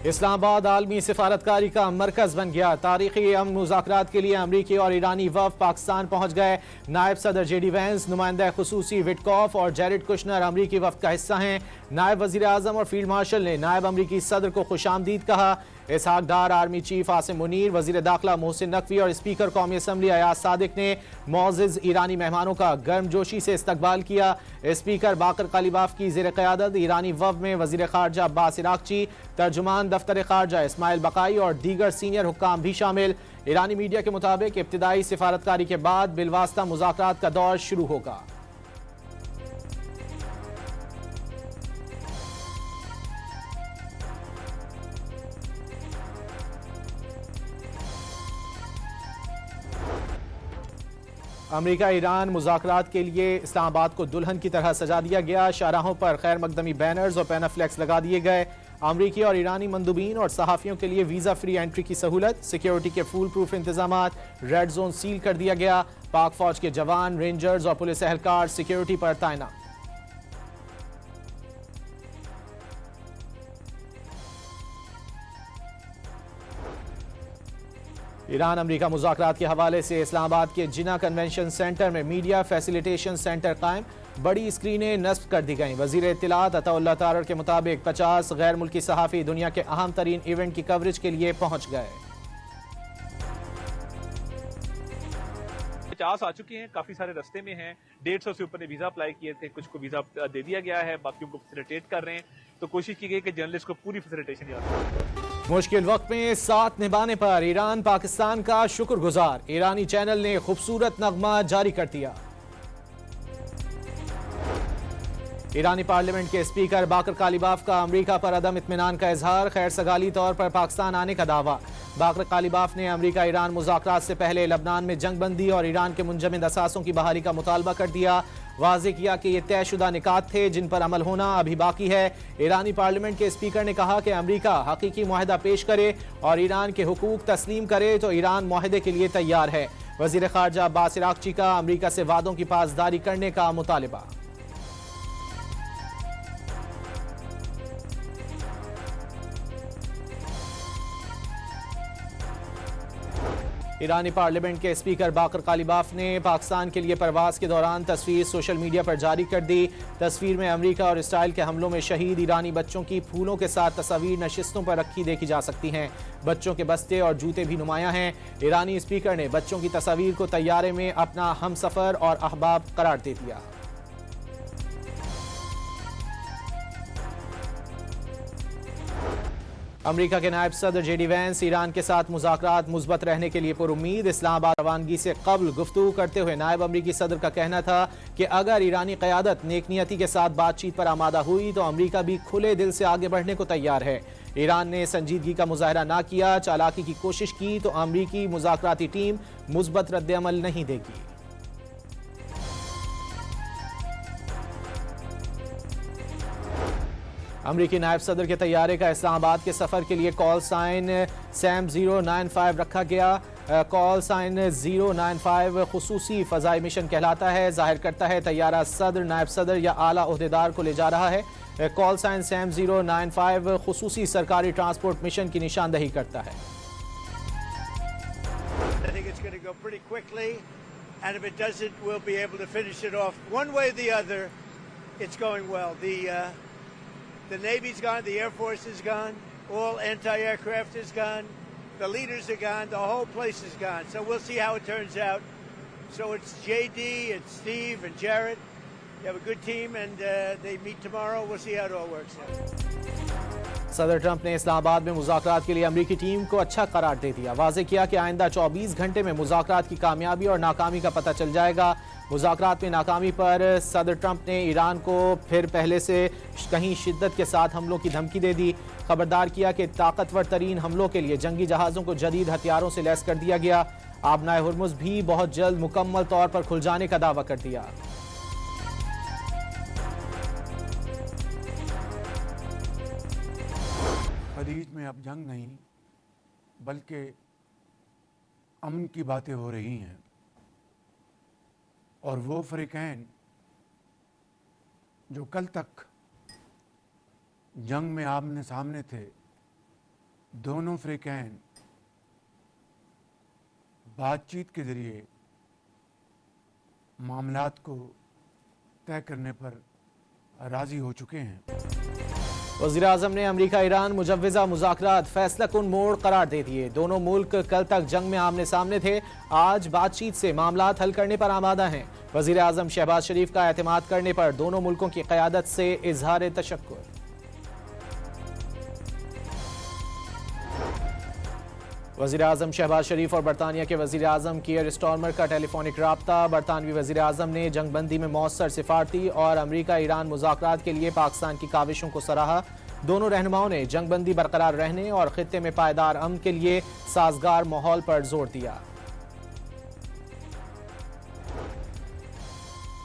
इस्लामाबाद आलमी सिफारतकारी का मरकज बन गया। तारीखी अमन मुज़ाकरात के लिए अमरीकी और ईरानी वफ़द पाकिस्तान पहुंच गए। नायब सदर जेडी वैंस, नुमाइंदा खुसूसी विटकॉफ और जेरेड कुशनर अमरीकी वफ़द का हिस्सा हैं। नायब वज़ीर आज़म और फील्ड मार्शल ने नायब अमरीकी सदर को खुशामदीद कहा। इसहाक डार, आर्मी चीफ आसिम मुनीर, वज़ीर दाखिला मोहसिन नकवी और स्पीकर कौमी असम्बली अयाज सादिक ने मोअज़्ज़िज़ ईरानी मेहमानों का गर्मजोशी से इस्तकबाल किया। स्पीकर बाकर कालिबाफ की ज़ेर क़यादत ईरानी वफ़द में वज़ीर ख़ारजा अब्बास इराक़ची, तर्जुमान दफ्तर ख़ारजा इस्माइल बकाई और दीगर सीनियर हुक्काम भी शामिल। ईरानी मीडिया के मुताबिक इब्तिदाई सिफारतकारी के बाद बिलवास्ता मुज़ाकरात का दौर शुरू होगा। अमेरिका ईरान मुज़ाकरात के लिए इस्लामाबाद को दुल्हन की तरह सजा दिया गया। शाहराहों पर खैर मकदमी बैनर्स और पैनाफ्लेक्स लगा दिए गए। अमरीकी और ईरानी मंदूबीन और सहाफ़ियों के लिए वीज़ा फ्री एंट्री की सहूलत, सिक्योरिटी के फूल प्रूफ इंतजाम, रेड जोन सील कर दिया गया। पाक फौज के जवान, रेंजर्स और पुलिस एहलकार सिक्योरिटी पर तैनात। ईरान अमरीका मुज़ाकरात के हवाले से इस्लामाबाद के जिना कन्वेंशन सेंटर में मीडिया फैसिलिटेशन सेंटर कायम, बड़ी स्क्रीनें नस्ब कर दी गई। वज़ीर इत्तलात अताउल्लाह तारर के मुताबिक 50 गैर मुल्की सहाफ़ी दुनिया के अहम तरीन इवेंट की कवरेज के लिए पहुंच गए। 50 आ चुके हैं, काफी सारे रास्ते में हैं। 150 से ऊपर ने वीजा अप्लाई किए थे, कुछ को वीजा दे दिया गया है, बाकियों को फैसिलिटेट कर रहे हैं। तो कोशिश की गई कि जर्नलिस्ट को पूरी फैसिलिटेशन याद हो। मुश्किल वक्त में साथ निभाने पर ईरान पाकिस्तान का शुक्रगुजार। ईरानी चैनल ने खूबसूरत नगमा जारी कर दिया। ईरानी पार्लियामेंट के स्पीकर बाकर कालिबाफ का अमरीका पर अदम इत्मीनान का इजहार, खैर सगाली तौर पर पाकिस्तान आने का दावा। बाकर कालिबाफ ने अमरीका ईरान मुज़ाकरात से पहले लबनान में जंग बंदी और ईरान के मुंजमद असासों की बहाली का मुतालबा कर दिया। वाज़ेह किया कि ये तयशुदा निकात थे जिन पर अमल होना अभी बाकी है। ईरानी पार्लियामेंट के स्पीकर ने कहा कि अमरीका हकीकी मुआहदा पेश करे और ईरान के हुकूक तस्लीम करे तो ईरान मुआहदे के लिए तैयार है। वज़ीर ख़ारजा अब्बास इराक़ची का अमरीका से वादों की पासदारी करने का मुतालबा। ईरानी पार्लियामेंट के स्पीकर बाकर कालिबाफ ने पाकिस्तान के लिए परवाज के दौरान तस्वीर सोशल मीडिया पर जारी कर दी। तस्वीर में अमेरिका और इसराइल के हमलों में शहीद ईरानी बच्चों की फूलों के साथ तस्वीर नशिस्तों पर रखी देखी जा सकती हैं। बच्चों के बस्ते और जूते भी नुमायां हैं। ईरानी स्पीकर ने बच्चों की तस्वीर को तैयारे में अपना हमसफर और अहबाब करार दे दिया। अमेरिका के नायब सदर जेडी वैंस ईरान के साथ मुज़ाकरात मुस्बत रहने के लिए पुरुम्मीद। इस्लामाबाद रवानगी से कबल गुफ्तगू करते हुए नायब अमरीकी सदर का कहना था कि अगर ईरानी क़यादत नेकनियती के साथ बातचीत पर आमादा हुई तो अमेरिका भी खुले दिल से आगे बढ़ने को तैयार है। ईरान ने संजीदगी का मुजाहरा ना किया, चालाकी की कोशिश की तो अमरीकी मुज़ाकराती टीम मुस्बत रद्द-ए-अमल नहीं देगी। अमरीकी नायब सदर के तैयारे का इस्लामाबाद के सफ़र के लिए कॉल साइन सैम 095 रखा गया। कॉल साइन 095 खुसूसी फ़ज़ाई मिशन कहलाता है, जाहिर करता है तैयारा सदर, नायब सदर या आला ओहदेदार को ले जा रहा है। कॉल साइन सैम 095 खुसूसी सरकारी ट्रांसपोर्ट मिशन की निशानदही करता है। The Navy's gone, the Air Force is gone, all anti-aircraft is gone, the leaders are gone, the whole place is gone. So we'll see how it turns out. So it's JD, it's Steve and Jared. You have a good team and they meet tomorrow. We'll see how it all works out. सदर Trump ने इस्लामाबाद में मुज़ाकरात के लिए अमरीकी team को अच्छा करार दे दिया। वाज़ेह किया कि आइंदा 24 घंटे में मुज़ाकरात की कामयाबी और नाकामी का पता चल जाएगा। मुज़ाकरात में नाकामी पर सदर ट्रंप ने ईरान को फिर पहले से कहीं शिद्दत के साथ हमलों की धमकी दे दी। खबरदार किया कि ताकतवर तरीन हमलों के लिए जंगी जहाज़ों को जदीद हथियारों से लैस कर दिया गया। आबनाए हुर्मुज़ भी बहुत जल्द मुकम्मल तौर पर खुल जाने का दावा कर दिया। खलीज में अब जंग नहीं बल्कि अमन की बातें हो रही हैं और वो फ़रीक़ैन जो कल तक जंग में आमने सामने थे दोनों फ्रीकैन बातचीत के जरिए मामलात को तय करने पर राजी हो चुके हैं। वज़ीर-ए-आज़म ने अमरीका ईरान मुजव्वज़ा मुज़ाकरात फैसला कुन मोड़ करार दे दिए। दोनों मुल्क कल तक जंग में आमने सामने थे, आज बातचीत से मामलात हल करने पर आमादा हैं। वज़ीर-ए-आज़म शहबाज शरीफ का एतमाद करने पर दोनों मुल्कों की क़यादत से इजहार तशक्कुर। वज़ीर-ए-आज़म शहबाज शरीफ और बरतानिया के वज़ीर-ए-आज़म कीयर स्टारमर का टेलीफोनिक राब्ता। बरतानवी वज़ीर-ए-आज़म ने जंगबंदी में मौसर सिफारती और अमरीका ईरान मुज़ाकरात के लिए पाकिस्तान की काविशों को सराहा। दोनों रहनुमाओं ने जंगबंदी बरकरार रहने और खित्ते में पायदार अमन के लिए साजगार माहौल पर जोर दिया।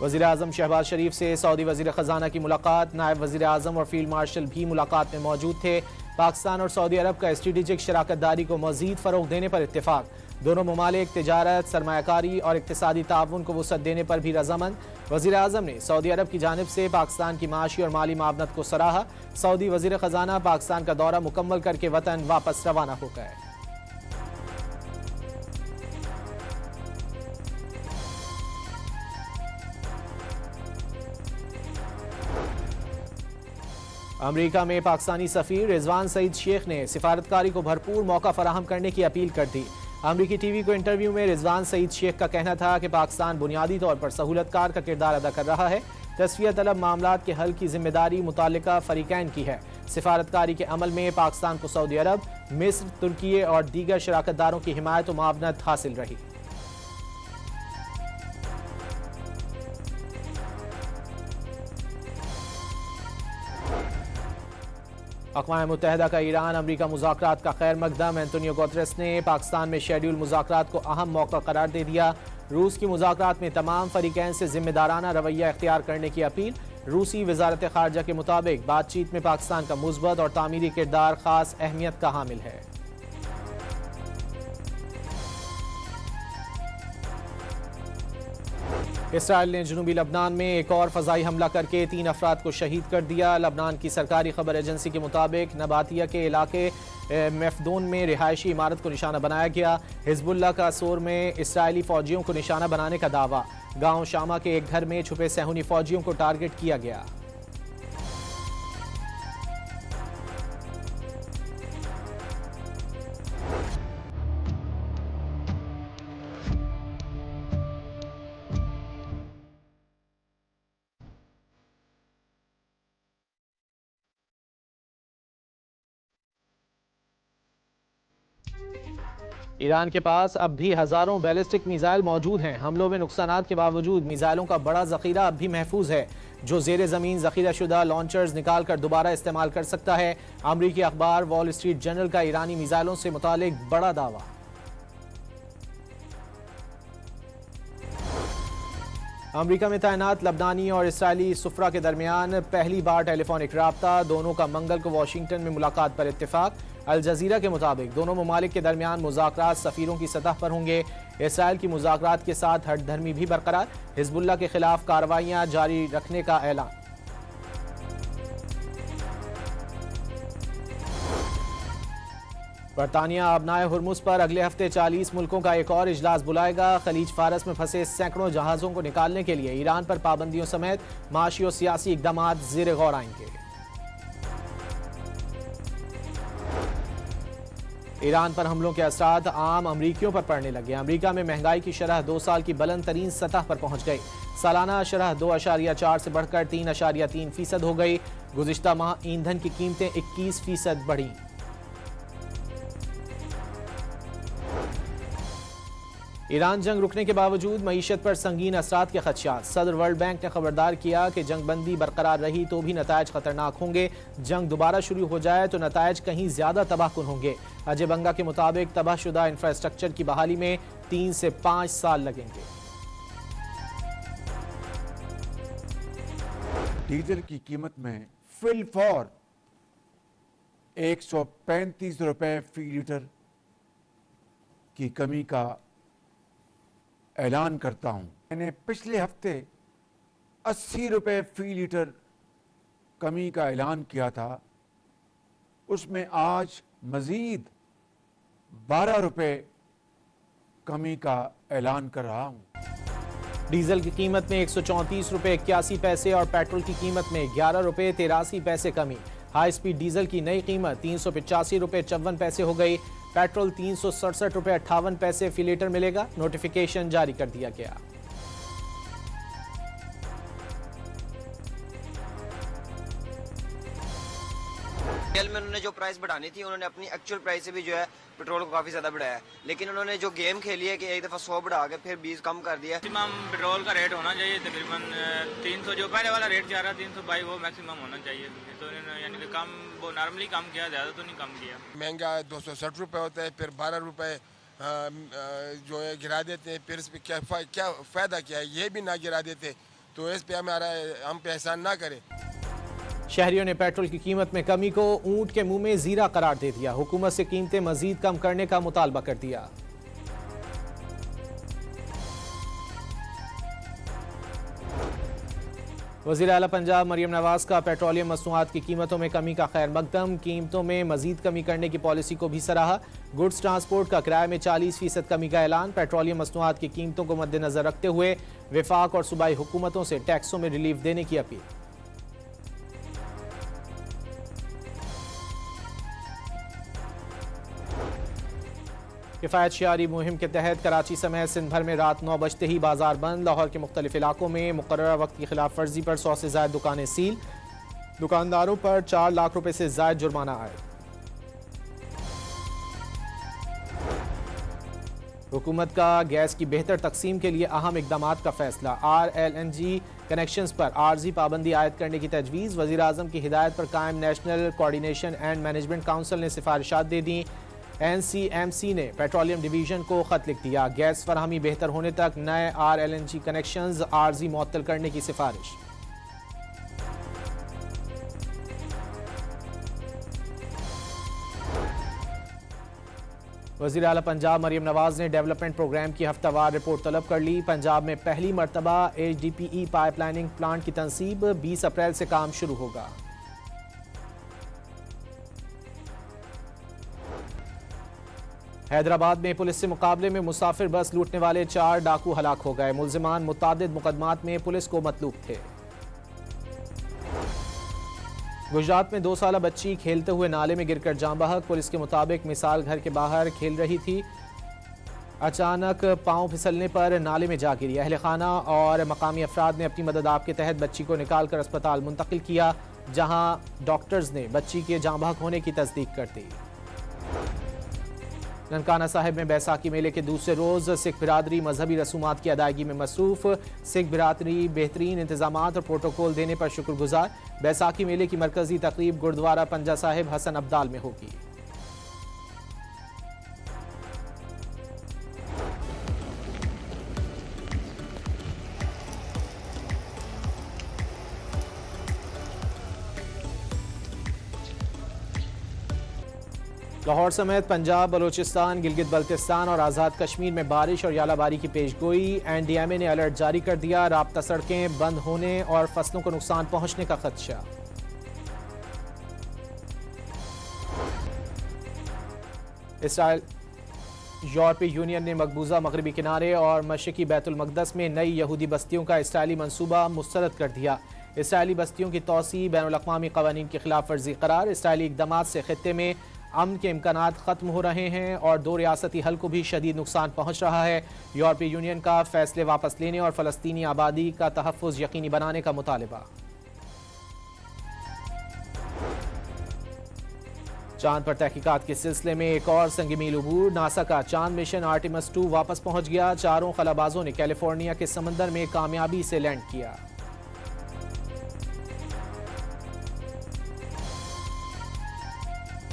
वज़ीर-ए-आज़म शहबाज शरीफ से सऊदी वज़ीर ख़जाना की मुलाकात। नायब वज़ीर-ए-आज़म और फील्ड मार्शल भी मुलाकात में मौजूद थे। पाकिस्तान और सऊदी अरब का स्ट्रेटेजिक शराकतदारी को मज़ीद फ़रोग़ देने पर इत्तेफाक। दोनों ममालिक तिजारत, सरमायाकारी और इक़्तिसादी ताउन को वुसअत देने पर भी रज़ामंद। वज़ीर-ए-आज़म ने सऊदी अरब की जानिब से पाकिस्तान की माशी और माली मावनत को सराहा। सऊदी वज़ीर ख़जाना पाकिस्तान का दौरा मुकम्मल करके वतन वापस रवाना हो गए। अमरीका में पाकिस्तानी सफ़ीर रिजवान सईद शेख ने सिफारतकारी को भरपूर मौका फराहम करने की अपील कर दी। अमरीकी टीवी को इंटरव्यू में रिजवान सईद शेख का कहना था कि पाकिस्तान बुनियादी तौर पर सहूलतकार का किरदार अदा कर रहा है। तस्फिया तलब मामलात के हल की जिम्मेदारी मुतालिका फरीकैन की है। सिफारतकारी के अमल में पाकिस्तान को सऊदी अरब, मिस्र, तुर्की और दीगर शराकतदारों की हिमायत और मावनत हासिल रही। अक़वाम मुत्तहिदा का ईरान अमरीका मुज़ाकरात का खैर मकदम। एंटोनियो गुतेरेस ने पाकिस्तान में शेड्यूल मुज़ाकरात को अहम मौका करार दे दिया। रूस की मुज़ाकरात में तमाम फरीकैन से जिम्मेदाराना रवैया इख्तियार करने की अपील। रूसी वज़ारत ख़ारजा के मुताबिक बातचीत में पाकिस्तान का मुस्बत और तामीरी किरदार ख़ास अहमियत का हामिल है। इसराइल ने जनूबी लबनान में एक और फ़ज़ाई हमला करके 3 अफराद को शहीद कर दिया। लबनान की सरकारी खबर एजेंसी के मुताबिक नबातिया के इलाके मेफदोन में रिहायशी इमारत को निशाना बनाया गया। हिजबुल्लाह का सोर में इसराइली फ़ौजियों को निशाना बनाने का दावा। गांव शामा के एक घर में छुपे सहूनी फ़ौजियों को टारगेट किया गया। ईरान के पास अब भी हजारों बैलिस्टिक मिसाइल मौजूद हैं। हमलों में नुकसानात के बावजूद मिसाइलों का बड़ा जखीरा अब भी महफूज है, जो जेर ज़मीन जखीरा शुदा लॉन्चर्स निकाल कर दोबारा इस्तेमाल कर सकता है। अमरीकी अखबार वॉल स्ट्रीट जर्नल का ईरानी मिसाइलों से मुतालिक बड़ा दावा। अमरीका में तैनात लबनानी और इसराइली सुफरा के दरमियान पहली बार टेलीफोनिक राब्ता। दोनों का मंगल को वाशिंगटन में मुलाकात पर इत्तेफाक। अल जजीरा के मुताबिक दोनों ममालिक के दरमियान मुज़ाकरात सफ़ीरों की सतह पर होंगे। इसराइल की मुज़ाकरात के साथ हठधर्मी भी बरकरार। हिजबुल्लाह के खिलाफ कार्रवाइयाँ जारी रखने का ऐलान। बरतानिया अबनाए हुर्मुज पर अगले हफ्ते 40 मुल्कों का एक और इजलास बुलाएगा। खलीज फारस में फंसे सैकड़ों जहाज़ों को निकालने के लिए ईरान पर पाबंदियों समेत माशी और सियासी इकदाम ज़ेर गौर आएंगे। ईरान पर हमलों के असरात आम अमरीकियों पर पड़ने लगे। अमरीका में महंगाई की शरह 2 साल की बुलंद तरीन सतह पर पहुंच गई। सालाना शरह 2.4 से बढ़कर 3.3% हो गई। गुज़िश्ता माह ईंधन की कीमतें 21% बढ़ी। ईरान जंग रुकने के बावजूद मईशत पर संगीन असरात के खदशात। सदर वर्ल्ड बैंक ने खबरदार किया कि जंग बंदी बरकरार रही तो भी नतायज खतरनाक होंगे। जंग दोबारा शुरू हो जाए तो नतायज कहीं ज्यादा तबाहकुन होंगे। अजय बंगा के मुताबिक तबाहशुदा इंफ्रास्ट्रक्चर की बहाली में 3 से 5 साल लगेंगे। डीजल की कीमत में फिल फॉर 135 रुपए फी लीटर की कमी का ऐलान करता हूं। मैंने पिछले हफ्ते 80 रुपए फी लीटर कमी का ऐलान किया था। उसमें आज मज़ीद 12 रुपए कमी का ऐलान कर रहा हूँ। डीजल की कीमत में 134 रुपए 81 पैसे और पेट्रोल की कीमत में 11 रुपए 83 पैसे कमी। हाई स्पीड डीजल की नई कीमत 385 रुपए 54 पैसे हो गई। पेट्रोल 367 रुपए 58 पैसे फी लीटर मिलेगा। नोटिफिकेशन जारी कर दिया गया। तेल में उन्होंने जो प्राइस बढ़ानी थी, उन्होंने अपनी एक्चुअल प्राइस से भी जो है पेट्रोल को काफी ज्यादा बढ़ाया है, लेकिन उन्होंने जो गेम खेली है कि एक दफा 100 बढ़ा के फिर 20 कम कर दिया। मैक्सिमम पेट्रोल का रेट होना चाहिए तकरीबन 300, जो पहले वाला रेट जा रहा 322 वो मैक्सिमम होना चाहिए। तो इन्होंने यानी कि कम वो नॉर्मली कम किया, ज्यादा तो नहीं कम किया। महंगा 260 रुपए होता है, फिर 12 रुपए जो है गिरा देते हैं, फिर इस पर क्या फायदा क्या है, ये भी ना गिरा देते तो इस पे हम पे एहसान ना करें। शहरियों ने पेट्रोल की कीमत में कमी को ऊंट के मुंह में जीरा करार दे दिया। हुकूमत से कीमतें मजीद कम करने का मुतालबा कर दिया। वज़ीर आला पंजाब मरियम नवाज का पेट्रोलियम मसनूआत की कीमतों में कमी का खैर मकदम। कीमतों में मजीद कमी करने की पॉलिसी को भी सराहा। गुड्स ट्रांसपोर्ट का किराए में 40% कमी का ऐलान। पेट्रोलियम मसनूआत की कीमतों को मद्देनजर रखते हुए विफाक और सूबाई हुकूमतों से टैक्सों में रिलीफ देने की अपील। किफ़ायत शियारी मुहिम के तहत कराची समेत सिंध भर में रात 9 बजते ही बाजार बंद। लाहौर के मुख्तलिफ इलाकों में मुकर्ररा वक्त की खिलाफ वर्जी पर 100 से ज्यादा दुकानें सील। दुकानदारों पर 4 लाख रुपए से ज्यादा जुर्माना आए। हुकूमत का गैस की बेहतर तकसीम के लिए अहम इकदाम का फैसला। RLNG कनेक्शंस पर आर्जी पाबंदी आयद करने की तजवीज़। वज़ीर आज़म की हिदायत पर कायम national coordination and management council ने सिफारिशात दे दी। NCMC ने पेट्रोलियम डिवीजन को खत लिख दिया। गैस फराहमी बेहतर होने तक नए RLNG कनेक्शंस आर्जी मुअत्तल करने की सिफारिश। वज़ीर आला पंजाब मरियम नवाज ने डेवलपमेंट प्रोग्राम की हफ्तावार रिपोर्ट तलब कर ली। पंजाब में पहली मरतबा HDPE पाइपलाइनिंग प्लांट की तंसीब। 20 अप्रैल से काम शुरू होगा। हैदराबाद में पुलिस से मुकाबले में मुसाफिर बस लूटने वाले 4 डाकू हलाक हो गए। मुल्जिमान मुतादिद मुकदमात में पुलिस को मतलूब थे। गुजरात में 2 साला बच्ची खेलते हुए नाले में गिरकर जान बहक। पुलिस के मुताबिक मिसाल घर के बाहर खेल रही थी, अचानक पांव फिसलने पर नाले में जा गिरी। अहले खाना और मकामी अफराद ने अपनी मदद आप के तहत बच्ची को निकालकर अस्पताल मुंतकिल किया, जहां डॉक्टर्स ने बच्ची के जान बहक होने की तस्दीक कर दी। ननकाना साहिब में बैसाखी मेले के दूसरे रोज सिख बिरादरी मजहबी रसूमात की अदायगी में मसरूफ। सिख बिरादरी बेहतरीन इंतजामात और प्रोटोकॉल देने पर शुक्रगुजार। बैसाखी मेले की मरकजी तकरीब गुरुद्वारा पंजा साहिब हसन अब्दाल में होगी। लाहौर समेत पंजाब, बलोचिस्तान, गिलगित बल्तिस्तान और आज़ाद कश्मीर में बारिश और यालाबारी की पेशगोई। NDMA ने अलर्ट जारी कर दिया। राब्ता सड़कें बंद होने और फसलों को नुकसान पहुंचने का खदशा। इसराइल यूरोपीय यूनियन ने मकबूजा मगरबी किनारे और मशरकी बैतुल मकदस में नई यहूदी बस्तियों का इसराइली मंसूबा मुस्तरद कर दिया। इसराइली बस्तियों की तोसी बैनुल-अक़वामी क़वानीन की खिलाफ वर्जी करार। इसराइली इक़दामात से खित्ते में अमन के इम्कानात ख़त्म हो रहे हैं और 2 रियासती हल को भी शदीद नुकसान पहुँच रहा है। यूरोपीय यूनियन का फैसले वापस लेने और फ़लस्तीनी आबादी का तहफ़्फ़ुज़ यकीनी बनाने का मुतालबा। चांद पर तहकीकात के सिलसिले में एक और संग मील अबूर। नासा का चांद मिशन आर्टेमिस 2 वापस पहुंच गया। 4 खलाबाजों ने कैलिफोर्निया के समंदर में कामयाबी से लैंड किया।